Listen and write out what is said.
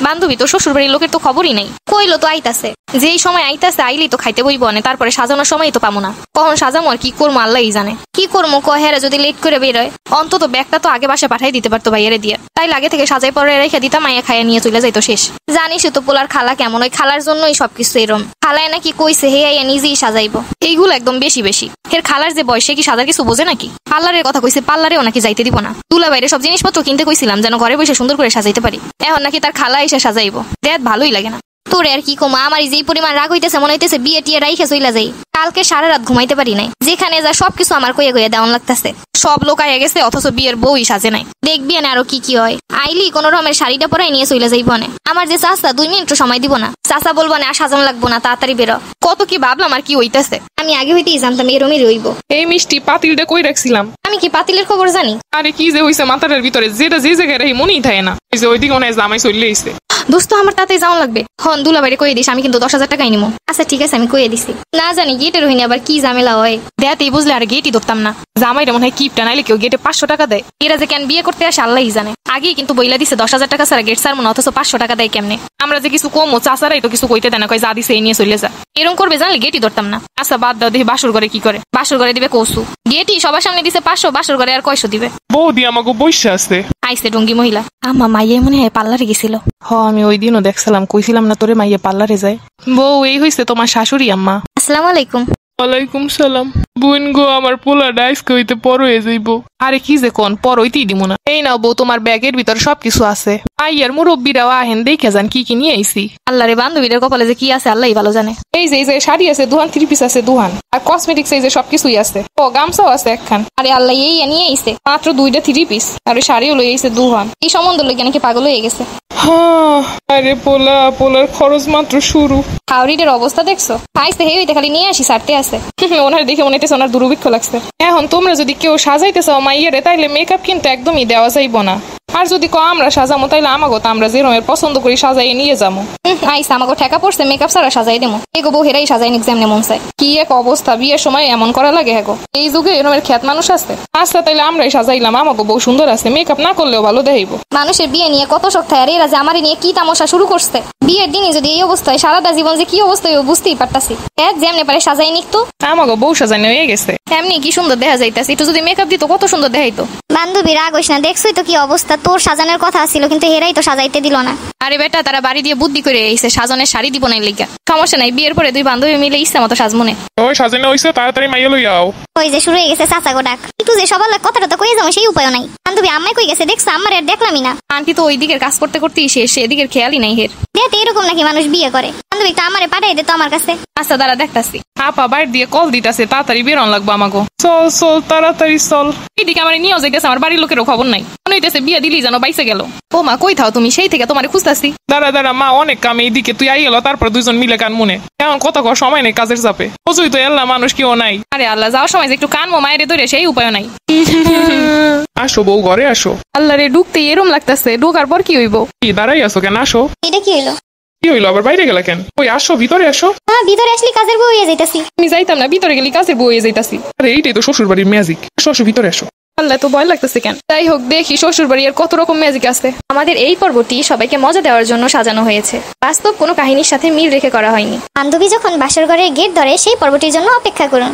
বান্ধবী তো শ্বশুর বাড়ির লোকের তো খবরই নাই। কইলো তো আইতাছে, যেই সময় আইতাছে আইলেই তো খাইতে বইব না, তারপরে সাজানোর সময় তো পাবো না। কখন সাজামো আর কি করবো আল্লাহই জানে। কি করবো কহেরা যদি লেট করে বেরোয়, অন্তত ব্যাগটা তো আগে বাসা পাঠাই দিতে পারতো ভাইয়ারে দিয়ে। তাই লাগে থেকে সাজাই পরে রেখে দিতাম, মাইয়া খাইয়া নিয়ে চলে যাইতো শেষ। জানিস তো পোলার খালা কেমন, ওই খালার জন্যই সবকিছু এরম। খালায় নাকি কইছে হে আইয়া নিজেই সাজাইবো। এইগুলো একদম বেশি বেশি। এর খালার যে বয়সে কি সাজার কিছু বোঝে নাকি? পার্লারের কথা কইছে, পার্লারেও নাকি যাইতে দিব না। তুলা বাইরে সব জিনিসপত্র কিনতে কইছিলাম যেন ঘরে বসে সুন্দর করে সাজাইতে পারি। এখন নাকি তার খালা এসে সাজাইবো। দেখ ভালোই লাগে না। তোর আর কি কমা, আমার যেই পরিমাণ রাগ হইতেছে মনে হইতেছে বিয়ে টিয়ে রাইখে চইলা যাই। কালকে সারা রাত ঘুমাইতে পারি নাই, যেখানে যা সবকিছু আমার কইয়া কইয়া দেওয়ান লাগতেছে। সব লোক আইয়া গেছে অথচ বিয়ের বউই সাজে নাই। দেখবি না আরো কি কি হয়। আইলি কোন রকমের শাড়িটা পরাই নিয়ে চইলা যাইব না। আমার যে চাচা 2 মিনিট সময় দিব না। চাচা বলবো না আর সাজানো লাগবো না, তাড়াতাড়ি বেরো। কত কি ভাবলাম আর কি হইতেছে। আমি আগে হইতেই জানতাম এরমই রইব। এই মিষ্টি পাতিলটা কই রাখছিলাম? আমি কি পাতিলের খবর জানি? আরে কি যে হইছে মাথাটার ভিতরে, যেটা যে জায়গায় রাখি মনেই থাকে না। ওই যে ওইদিকে মনে হয় জামাই চলে আইছে। দোস্ত আমার তাতে যাওয়া লাগবে। হন দুলা বাইরে কইয়ে দিস, আমি কিন্তু 10,000 টাকাই নিবো। আচ্ছা ঠিক আছে, আমি কইয়ে দিছি। না জানি গেটের হইনি আবার কি ঝামেলা হয়। দেয়াতেই বুঝলে আর গেটই ধরতাম না। জামাইটা মনে হয় কিপটা, নাইলে কেউ গেটে 500 টাকা দেয়। এরা যে কেন বিয়ে করতে আসে আল্লাহই জানে। আগেই কিন্তু বইলা দিছে 10,000 টাকা ছাড়া গেট ছাড়বো না, অথচ 500 টাকা দেয় কেমনে? আমরা যে কিছু কমো, চাচারাই তো কিছু কইতে দেয় না, কয় যা দিছে এই নিয়ে চলে যা। এরকম করবে জানলে গেটই ধরতাম না। আচ্ছা বাদ দাও, দেখি বাসর ঘরে কি করে। বাসর ঘরে দিবে কৌসু, গেটই সবার সামনে দিছে 500, বাসর ঘরে আর 100 দিবে। বৌদি আমাকে বসে আছে। আইসে ডঙ্গি মহিলা। আম্মা মাইয়ে মনে হয় পার্লারে গেছিল। আমি ওই দিনও দেখছিলাম, কইছিলাম না তোরে মাইয়া পার্লারে যায়। বউ এই হইছে তোমার শাশুড়ি আম্মা। আসসালামু আলাইকুম। ওয়ালাইকুম সালাম। বোন গো, আমার পোলা ডাইস কইতে পর হয়ে যাইবো। আরে কি যে কোন, পর হইতেই দিব না। এই নাও বউ, তোমার ব্যাগের ভিতর সবকিছু আছে। আইয়ার মুরব্বীরাও আহেন, দেখে যান কি কি নিয়ে আইছি। আল্লাহ রে, বান্ধবীদের কপালে যে কি আছে আল্লাহই ভালো জানে। এই যে শাড়ি আছে দুহান, 3 পিস আছে দুহান, আর কসমেটিক্স এই যে সবকিছুই আছে। ও গামছাও আছে একখান। আরে আল্লাহ এই নিয়ে আইছে মাত্র 2টা 3 পিস, আর ওই শাড়িও লই আইছে দুহান। এই সম্বন্ধ লইয়া নাকি পাগল হয়ে গেছে। আরে পোলার খরচ মাত্র শুরু। হাওড়িটার অবস্থা দেখছো? আইসে হে হইতে খালি নিয়ে আসি সারতে আছে। ওনার দেখে মনে হইতেছে ওনার দুর্ভিক্ষ লাগছে। এখন তোমরা যদি কেউ সাজাইতে চাও মাইয়ারে, তাইলে মেকআপ কিন্তু একদমই দেওয়া যাইব না। আর যদি আমরা সাজামো, তাইলে আমাগো তো আমরা যে রকমের পছন্দ করি সাজাই নিয়ে যাবো। আইসা আমাকে ঠেকা পড়ছে, মেকআপ ছাড়া সাজাই দেবো। এগো বউ হেরাই সাজাই নিক যেমনে মন চায়। কি এক অবস্থা, বিয়ের সময় এমন করা লাগে। হ্যাঁ, এই যুগে এরকমের খ্যাত মানুষ আছে। আচ্ছা তাইলে আমরাই সাজাইলাম, আমাকে বউ সুন্দর আছে, মেকআপ না করলেও ভালো দেখাইবো। মানুষের বিয়ে নিয়ে কত শখ থাকে, আর এরা যে আমারই নিয়ে কি তামাশা শুরু করছে। বিয়ের দিনই যদি এই অবস্থায়, সারাটা জীবন যে কি অবস্থায় বুঝতেই পারতাছি। যেমনে পারে সাজাই নিক তো। আমাকে বউ সাজাই হয়ে গেছে। এমনি কি সুন্দর দেখা যাইতাছে, একটু যদি মেকআপ দিত কত সুন্দর দেখাইতো। বান্ধবী রাগ হইস না, দেখছই তো কি অবস্থা। তোর সাজানোর কথা ছিল কিন্তু হেরাই তো সাজাইতে দিল না। আরে বেটা, তারা বাড়ি দিয়ে বুদ্ধি করে আইছে সাজনের শাড়ি দিব নাই লিগা। সমস্যা নাই, বিয়ের পরে 2 বান্ধবী মিলে ইচ্ছা মতো সাজমনে। ওই সাজানো হইছে, তাড়াতাড়ি মাইয়া লই আও। ওই যে শুরু হয়ে গেছে চাচা গো ডাক। কিন্তু যে সবার কথাটা তো কই যাবো সেই উপায় নাই। বান্ধবী আম্মাই কই গেছে দেখছ? আমার আর দেখলামই না। আন্টি তো ওই দিকের কাজ করতে করতেই শেষ, এদিকের খেয়ালই নাই হের। দেখ এরকম নাকি মানুষ বিয়ে করে? বান্ধবী তা আমারে পাঠাই দে তো আমার কাছে। আচ্ছা দাঁড়া দেখতাছি। আপা বাইর দিয়ে কল দিতাছে, তাড়াতাড়ি বেরোন লাগবো আমাকে। চল তাড়াতাড়ি চল। এদিকে আমার নিয়েও যাইতেছে, আমার বাড়ির লোকেরও খবর নাই। মনে হইতেছে বিয়ে দিলি যেন বাইসে গেল। ও মা কই থাও তুমি? সেই থেকে তোমার খুঁজতাছি। দাঁড়া মা, অনেক কাম এইদিকে, তুই আই এলো তারপর 2জন মিলে কান মনে। এখন কত সময় নেই কাজের চাপে, বুঝুই তো এল্লা মানুষ কেউ নাই। আরে আল্লাহ, যাওয়ার সময় যে একটু কানমো মায়ের ধরে, সেই উপায় নাই। আসো বউ, ঘরে আসো। আল্লাহ রে, ঢুকতে এরম লাগতেছে, ঢোকার পর কি হইব? কি দাঁড়াই আসো কেন? আসো। এটা কি হইলো? কি হইলো আবার? বাইরে গেলা কেন? ওই আসো, ভিতরে আসো। হ্যাঁ, ভিতরে আসলি কাজের বউ হয়ে যাইতাছি। আমি যাইতাম না, ভিতরে গেলি কাজের বউ হয়ে যাইতাছি। আরে এইটাই তো শ্বশুর বাড়ির ম্যাজিক। আসো ভিতরে আসো। আল্লাহ, তো ভয় লাগতেছে কেন? যাই হোক, দেখি শ্বশুর বাড়ি আর কত রকম ম্যাজিক আছে। আমাদের এই পর্বটি সবাইকে মজা দেওয়ার জন্য সাজানো হয়েছে, বাস্তব কোনো কাহিনীর সাথে মিল রেখে করা হয়নি। বান্ধবী যখন বাসর ঘরের গেট ধরে সেই পর্বটির জন্য অপেক্ষা করুন।